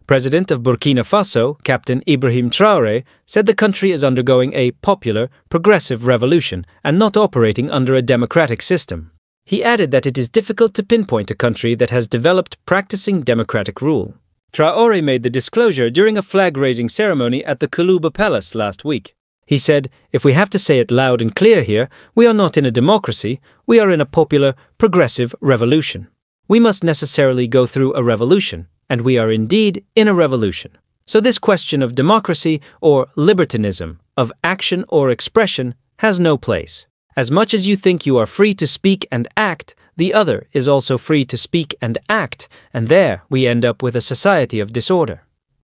President of Burkina Faso, Captain Ibrahim Traoré, said the country is undergoing a popular, progressive revolution and not operating under a democratic system. He added that it is difficult to pinpoint a country that has developed practicing democratic rule. Traoré made the disclosure during a flag-raising ceremony at the Koulouba Palace last week. He said, "If we have to say it loud and clear here, we are not in a democracy, we are in a popular, progressive revolution. We must necessarily go through a revolution, and we are indeed in a revolution. So this question of democracy or libertinism, of action or expression, has no place. As much as you think you are free to speak and act, the other is also free to speak and act, and there we end up with a society of disorder."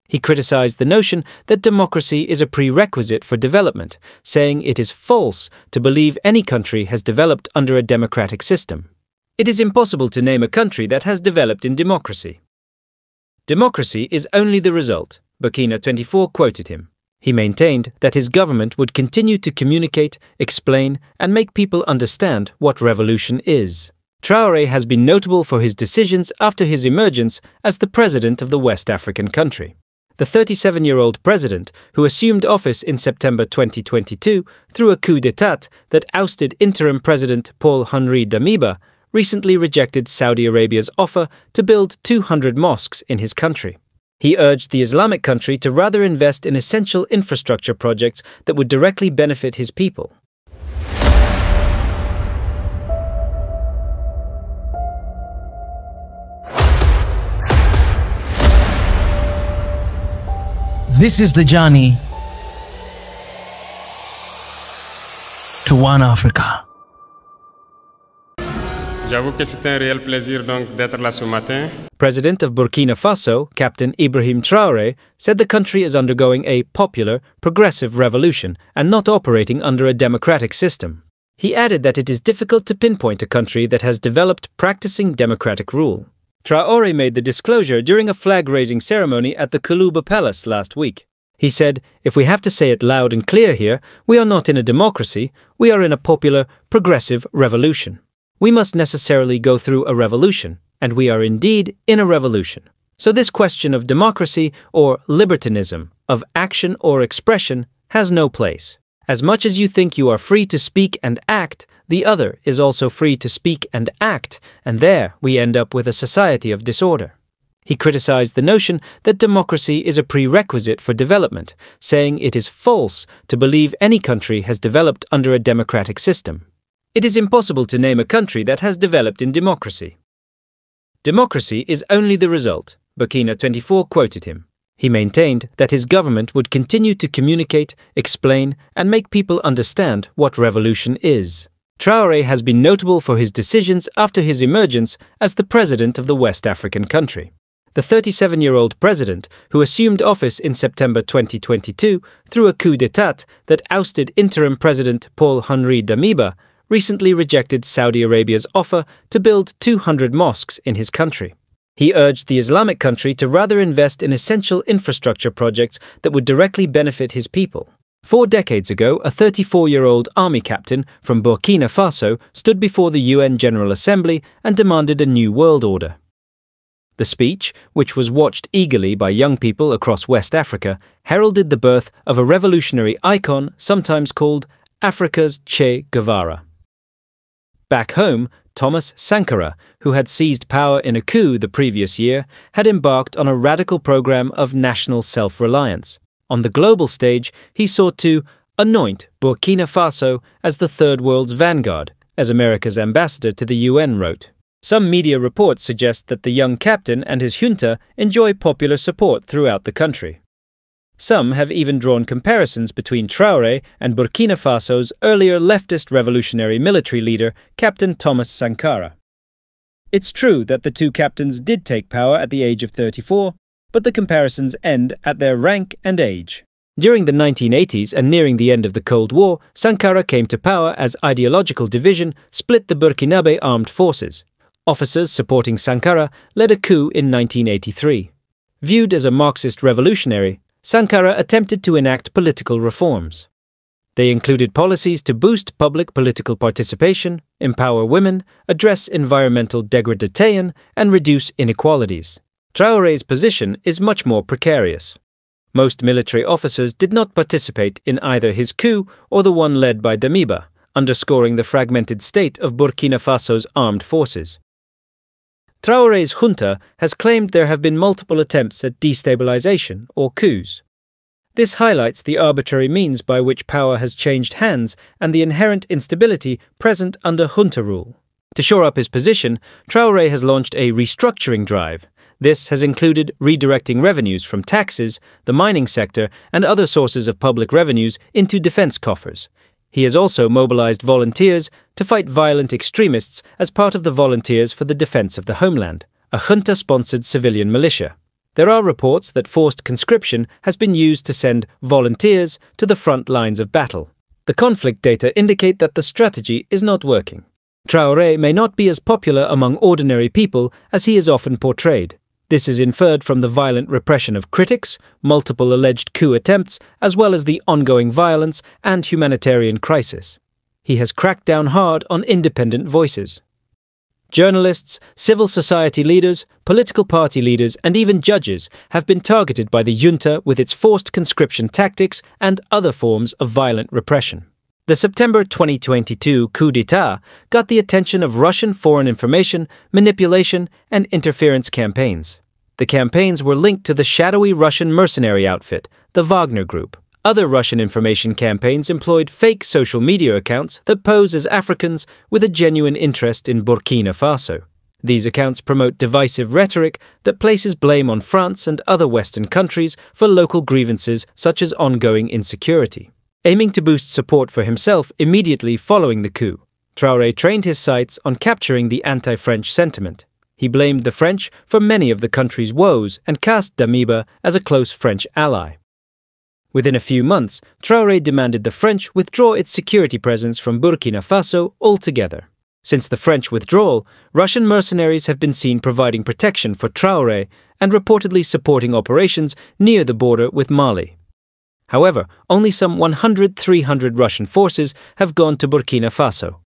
He criticized the notion that democracy is a prerequisite for development, saying it is false to believe any country has developed under a democratic system. It is impossible to name a country that has developed in democracy. Democracy is only the result, Burkina 24 quoted him. He maintained that his government would continue to communicate, explain, and make people understand what revolution is. Traoré has been notable for his decisions after his emergence as the president of the West African country. The 37-year-old president, who assumed office in September 2022 through a coup d'état that ousted interim president Paul-Henri Damiba, recently rejected Saudi Arabia's offer to build 200 mosques in his country. He urged the Islamic country to rather invest in essential infrastructure projects that would directly benefit his people. This is the journey to One Africa. J'avoue que c'est un réel plaisir donc d'être là ce matin. President of Burkina Faso, Captain Ibrahim Traoré, said the country is undergoing a popular, progressive revolution and not operating under a democratic system. He added that it is difficult to pinpoint a country that has developed practicing democratic rule. Traoré made the disclosure during a flag-raising ceremony at the Koulouba Palace last week. He said, "If we have to say it loud and clear here, we are not in a democracy, we are in a popular, progressive revolution. We must necessarily go through a revolution, and we are indeed in a revolution. So this question of democracy or libertinism, of action or expression, has no place. As much as you think you are free to speak and act, the other is also free to speak and act, and there we end up with a society of disorder." He criticized the notion that democracy is a prerequisite for development, saying it is false to believe any country has developed under a democratic system. It is impossible to name a country that has developed in democracy. Democracy is only the result, Burkina 24 quoted him. He maintained that his government would continue to communicate, explain, and make people understand what revolution is. Traoré has been notable for his decisions after his emergence as the president of the West African country. The 37-year-old president, who assumed office in September 2022 through a coup d'état that ousted interim president Paul-Henri Damiba, recently rejected Saudi Arabia's offer to build 200 mosques in his country. He urged the Islamic country to rather invest in essential infrastructure projects that would directly benefit his people. 4 decades ago, a 34-year-old army captain from Burkina Faso stood before the UN General Assembly and demanded a new world order. The speech, which was watched eagerly by young people across West Africa, heralded the birth of a revolutionary icon sometimes called Africa's Che Guevara. Back home, Thomas Sankara, who had seized power in a coup the previous year, had embarked on a radical program of national self-reliance. On the global stage, he sought to anoint Burkina Faso as the Third World's vanguard, as America's ambassador to the UN wrote. Some media reports suggest that the young captain and his junta enjoy popular support throughout the country. Some have even drawn comparisons between Traoré and Burkina Faso's earlier leftist revolutionary military leader, Captain Thomas Sankara. It's true that the two captains did take power at the age of 34, but the comparisons end at their rank and age. During the 1980s and nearing the end of the Cold War, Sankara came to power as ideological division split the Burkinabe armed forces. Officers supporting Sankara led a coup in 1983. Viewed as a Marxist revolutionary, Sankara attempted to enact political reforms. They included policies to boost public political participation, empower women, address environmental degradation, and reduce inequalities. Traoré's position is much more precarious. Most military officers did not participate in either his coup or the one led by Damiba, underscoring the fragmented state of Burkina Faso's armed forces. Traoré's junta has claimed there have been multiple attempts at destabilization or coups. This highlights the arbitrary means by which power has changed hands and the inherent instability present under junta rule. To shore up his position, Traoré has launched a restructuring drive. This has included redirecting revenues from taxes, the mining sector, and other sources of public revenues into defense coffers. He has also mobilized volunteers to fight violent extremists as part of the Volunteers for the Defense of the Homeland, a junta-sponsored civilian militia. There are reports that forced conscription has been used to send volunteers to the front lines of battle. The conflict data indicate that the strategy is not working. Traoré may not be as popular among ordinary people as he is often portrayed. This is inferred from the violent repression of critics, multiple alleged coup attempts, as well as the ongoing violence and humanitarian crisis. He has cracked down hard on independent voices. Journalists, civil society leaders, political party leaders, and even judges have been targeted by the junta with its forced conscription tactics and other forms of violent repression. The September 2022 coup d'etat got the attention of Russian foreign information, manipulation, and interference campaigns. The campaigns were linked to the shadowy Russian mercenary outfit, the Wagner Group. Other Russian information campaigns employed fake social media accounts that pose as Africans with a genuine interest in Burkina Faso. These accounts promote divisive rhetoric that places blame on France and other Western countries for local grievances such as ongoing insecurity. Aiming to boost support for himself immediately following the coup, Traoré trained his sights on capturing the anti-French sentiment. He blamed the French for many of the country's woes and cast Damiba as a close French ally. Within a few months, Traoré demanded the French withdraw its security presence from Burkina Faso altogether. Since the French withdrawal, Russian mercenaries have been seen providing protection for Traoré and reportedly supporting operations near the border with Mali. However, only some 100–300 Russian forces have gone to Burkina Faso.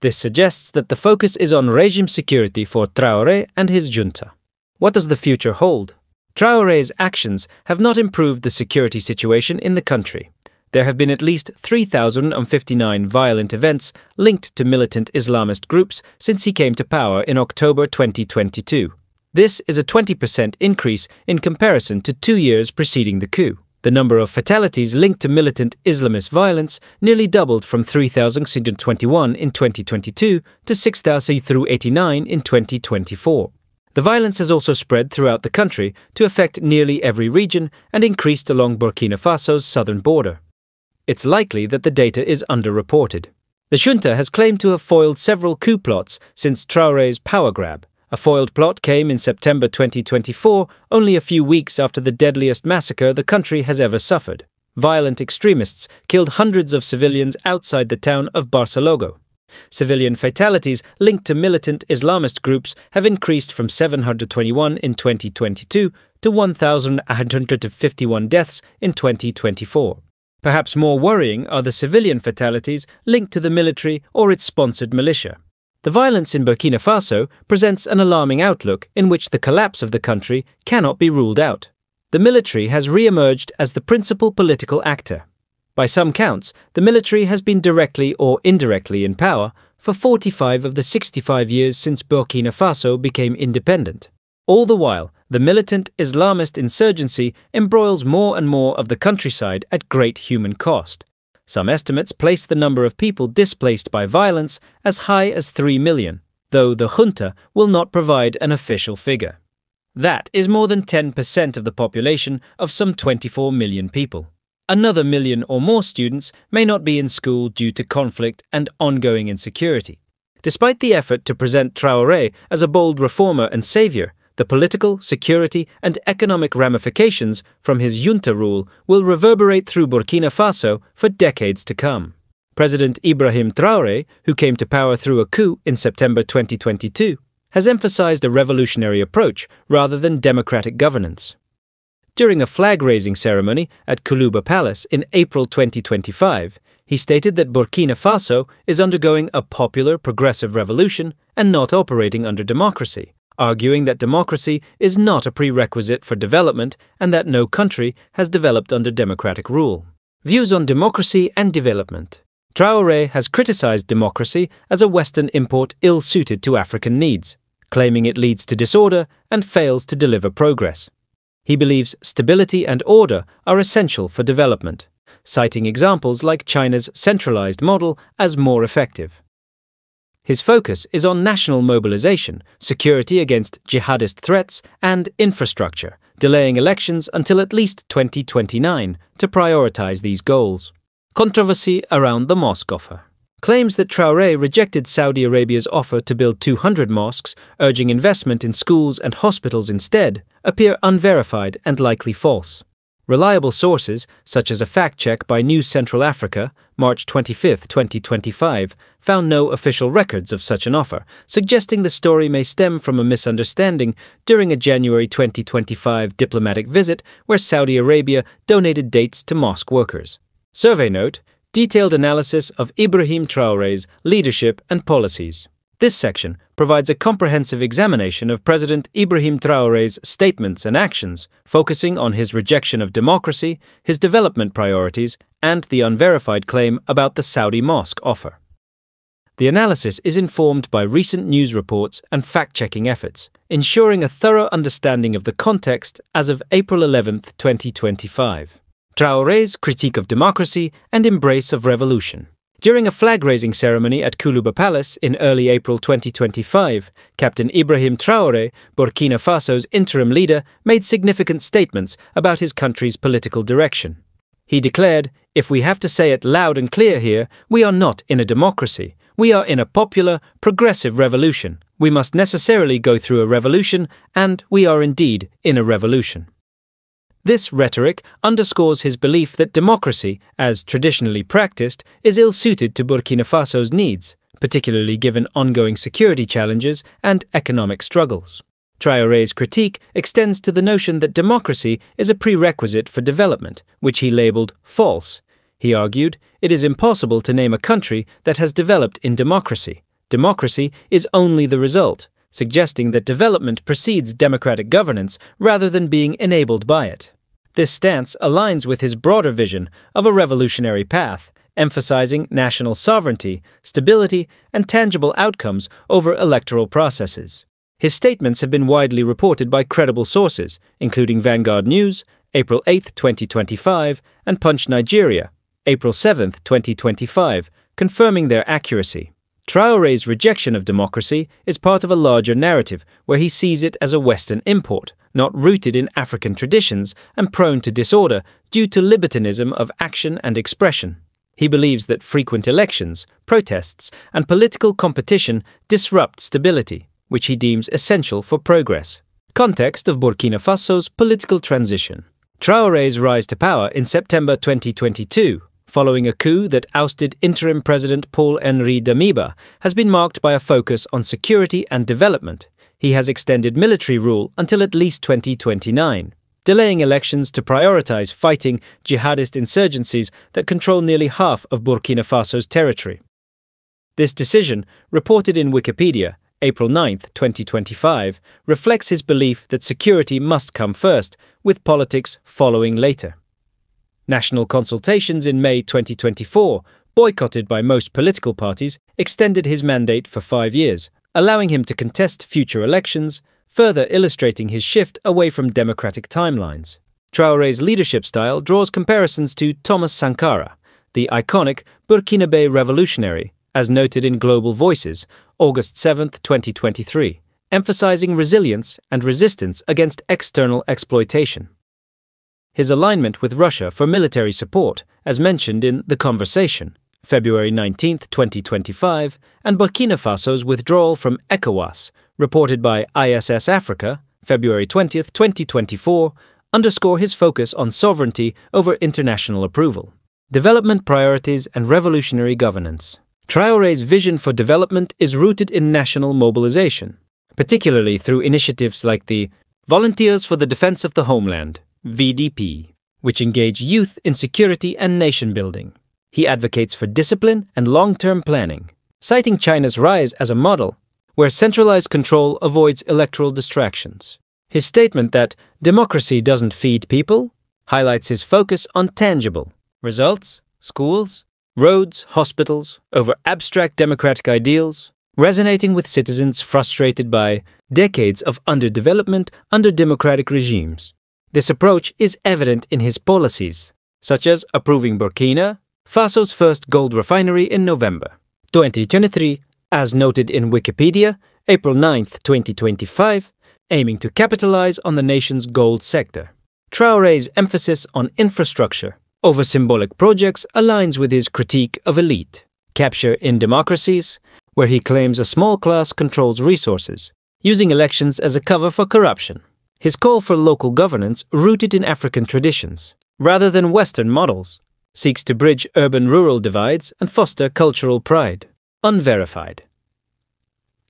This suggests that the focus is on regime security for Traoré and his junta. What does the future hold? Traoré's actions have not improved the security situation in the country. There have been at least 3,059 violent events linked to militant Islamist groups since he came to power in October 2022. This is a 20% increase in comparison to 2 years preceding the coup. The number of fatalities linked to militant Islamist violence nearly doubled from 3,621 in 2022 to 6,089 in 2024. The violence has also spread throughout the country to affect nearly every region and increased along Burkina Faso's southern border. It's likely that the data is underreported. The junta has claimed to have foiled several coup plots since Traoré's power grab. A foiled plot came in September 2024, only a few weeks after the deadliest massacre the country has ever suffered. Violent extremists killed hundreds of civilians outside the town of Barcelogo. Civilian fatalities linked to militant Islamist groups have increased from 721 in 2022 to 1,151 deaths in 2024. Perhaps more worrying are the civilian fatalities linked to the military or its sponsored militia. The violence in Burkina Faso presents an alarming outlook in which the collapse of the country cannot be ruled out. The military has re-emerged as the principal political actor. By some counts, the military has been directly or indirectly in power for 45 of the 65 years since Burkina Faso became independent. All the while, the militant Islamist insurgency embroils more and more of the countryside at great human cost. Some estimates place the number of people displaced by violence as high as 3 million, though the junta will not provide an official figure. That is more than 10% of the population of some 24 million people. Another million or more students may not be in school due to conflict and ongoing insecurity. Despite the effort to present Traoré as a bold reformer and savior, the political, security, and economic ramifications from his junta rule will reverberate through Burkina Faso for decades to come. President Ibrahim Traoré, who came to power through a coup in September 2022, has emphasized a revolutionary approach rather than democratic governance. During a flag-raising ceremony at Koulouba Palace in April 2025, he stated that Burkina Faso is undergoing a popular progressive revolution and not operating under democracy, arguing that democracy is not a prerequisite for development and that no country has developed under democratic rule. Views on democracy and development. Traoré has criticized democracy as a Western import ill-suited to African needs, claiming it leads to disorder and fails to deliver progress. He believes stability and order are essential for development, citing examples like China's centralized model as more effective. His focus is on national mobilization, security against jihadist threats, and infrastructure, delaying elections until at least 2029 to prioritize these goals. Controversy around the mosque offer. Claims that Traoré rejected Saudi Arabia's offer to build 200 mosques, urging investment in schools and hospitals instead, appear unverified and likely false. Reliable sources, such as a fact-check by News Central Africa, March 25, 2025, found no official records of such an offer, suggesting the story may stem from a misunderstanding during a January 2025 diplomatic visit where Saudi Arabia donated dates to mosque workers. Survey note: detailed analysis of Ibrahim Traoré's leadership and policies. This section provides a comprehensive examination of President Ibrahim Traoré's statements and actions, focusing on his rejection of democracy, his development priorities, and the unverified claim about the Saudi mosque offer. The analysis is informed by recent news reports and fact-checking efforts, ensuring a thorough understanding of the context as of April 11, 2025. Traoré's critique of democracy and embrace of revolution. During a flag-raising ceremony at Kuluba Palace in early April 2025, Captain Ibrahim Traoré, Burkina Faso's interim leader, made significant statements about his country's political direction. He declared, "If we have to say it loud and clear here, we are not in a democracy. We are in a popular, progressive revolution. We must necessarily go through a revolution, and we are indeed in a revolution." This rhetoric underscores his belief that democracy, as traditionally practiced, is ill-suited to Burkina Faso's needs, particularly given ongoing security challenges and economic struggles. Traoré's critique extends to the notion that democracy is a prerequisite for development, which he labeled false. He argued, "It is impossible to name a country that has developed in democracy. Democracy is only the result," suggesting that development precedes democratic governance rather than being enabled by it. This stance aligns with his broader vision of a revolutionary path, emphasizing national sovereignty, stability, and tangible outcomes over electoral processes. His statements have been widely reported by credible sources, including Vanguard News, April 8, 2025, and Punch Nigeria, April 7, 2025, confirming their accuracy. Traoré's rejection of democracy is part of a larger narrative where he sees it as a Western import, not rooted in African traditions and prone to disorder due to libertinism of action and expression. He believes that frequent elections, protests, and political competition disrupt stability, which he deems essential for progress. Context of Burkina Faso's political transition. Traoré's rise to power in September 2022, following a coup that ousted interim President Paul-Henri Damiba, has been marked by a focus on security and development. He has extended military rule until at least 2029, delaying elections to prioritize fighting jihadist insurgencies that control nearly half of Burkina Faso's territory. This decision, reported in Wikipedia, April 9, 2025, reflects his belief that security must come first, with politics following later. National consultations in May 2024, boycotted by most political parties, extended his mandate for 5 years, allowing him to contest future elections, further illustrating his shift away from democratic timelines. Traoré's leadership style draws comparisons to Thomas Sankara, the iconic Burkinabe revolutionary, as noted in Global Voices, August 7, 2023, emphasizing resilience and resistance against external exploitation. His alignment with Russia for military support, as mentioned in The Conversation, February 19, 2025, and Burkina Faso's withdrawal from ECOWAS, reported by ISS Africa, February 20, 2024, underscore his focus on sovereignty over international approval. Development priorities and revolutionary governance. Traoré's vision for development is rooted in national mobilization, particularly through initiatives like the Volunteers for the Defense of the Homeland, VDP, which engage youth in security and nation-building. He advocates for discipline and long-term planning, citing China's rise as a model. where centralized control avoids electoral distractions. His statement that democracy doesn't feed people highlights his focus on tangible results, schools, roads, hospitals, over abstract democratic ideals, resonating with citizens frustrated by decades of underdevelopment under democratic regimes. This approach is evident in his policies, such as approving Burkina Faso's first gold refinery in November 2023, as noted in Wikipedia, April 9, 2025, aiming to capitalize on the nation's gold sector. Traoré's emphasis on infrastructure over symbolic projects aligns with his critique of elite capture in democracies, where he claims a small class controls resources, using elections as a cover for corruption. His call for local governance, rooted in African traditions, rather than Western models, seeks to bridge urban-rural divides and foster cultural pride. Unverified.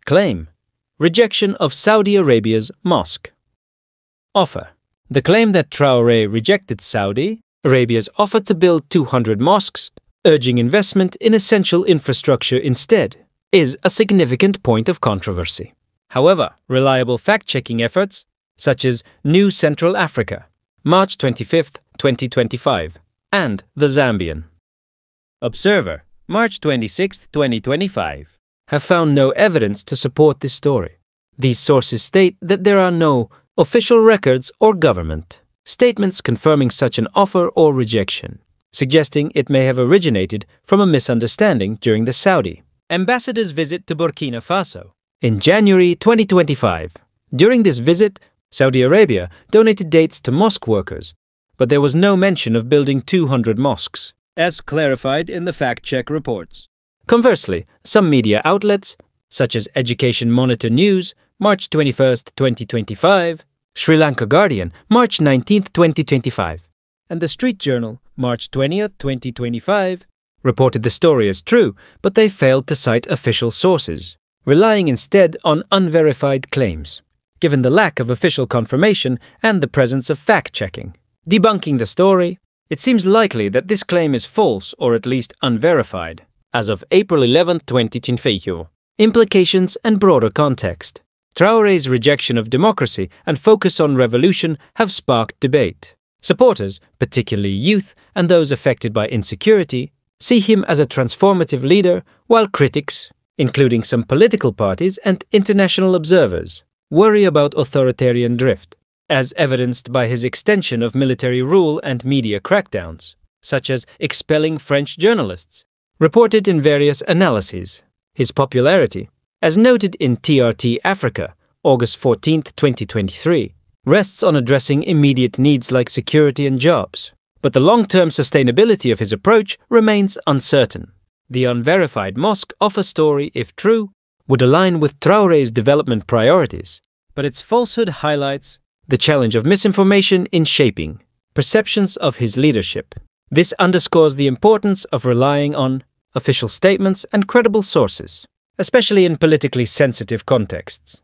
Claim: rejection of Saudi Arabia's mosque. Offer: the claim that Traoré rejected Saudi Arabia's offer to build 200 mosques, urging investment in essential infrastructure instead, is a significant point of controversy. However, reliable fact-checking efforts, such as New Central Africa, March 25, 2025, and The Zambian Observer, March 26, 2025, have found no evidence to support this story. These sources state that there are no official records or government statements confirming such an offer or rejection, suggesting it may have originated from a misunderstanding during the Saudi ambassador's visit to Burkina Faso in January 2025. During this visit, Saudi Arabia donated dates to mosque workers, but there was no mention of building 200 mosques, as clarified in the fact-check reports. Conversely, some media outlets, such as Education Monitor News, March 21, 2025, Sri Lanka Guardian, March 19, 2025, and The Street Journal, March 20, 2025, reported the story as true, but they failed to cite official sources, relying instead on unverified claims. Given the lack of official confirmation and the presence of fact-checking debunking the story, it seems likely that this claim is false or at least unverified. As of April 11, 2025. Implications and broader context. Traoré's rejection of democracy and focus on revolution have sparked debate. Supporters, particularly youth and those affected by insecurity, see him as a transformative leader, while critics, including some political parties and international observers, worry about authoritarian drift, as evidenced by his extension of military rule and media crackdowns, such as expelling French journalists, reported in various analyses. His popularity, as noted in TRT Africa, August 14, 2023, rests on addressing immediate needs like security and jobs, but the long-term sustainability of his approach remains uncertain. The unverified mosque offer story, if true, would align with Traoré's development priorities, but its falsehood highlights the challenge of misinformation in shaping perceptions of his leadership. This underscores the importance of relying on official statements and credible sources, especially in politically sensitive contexts.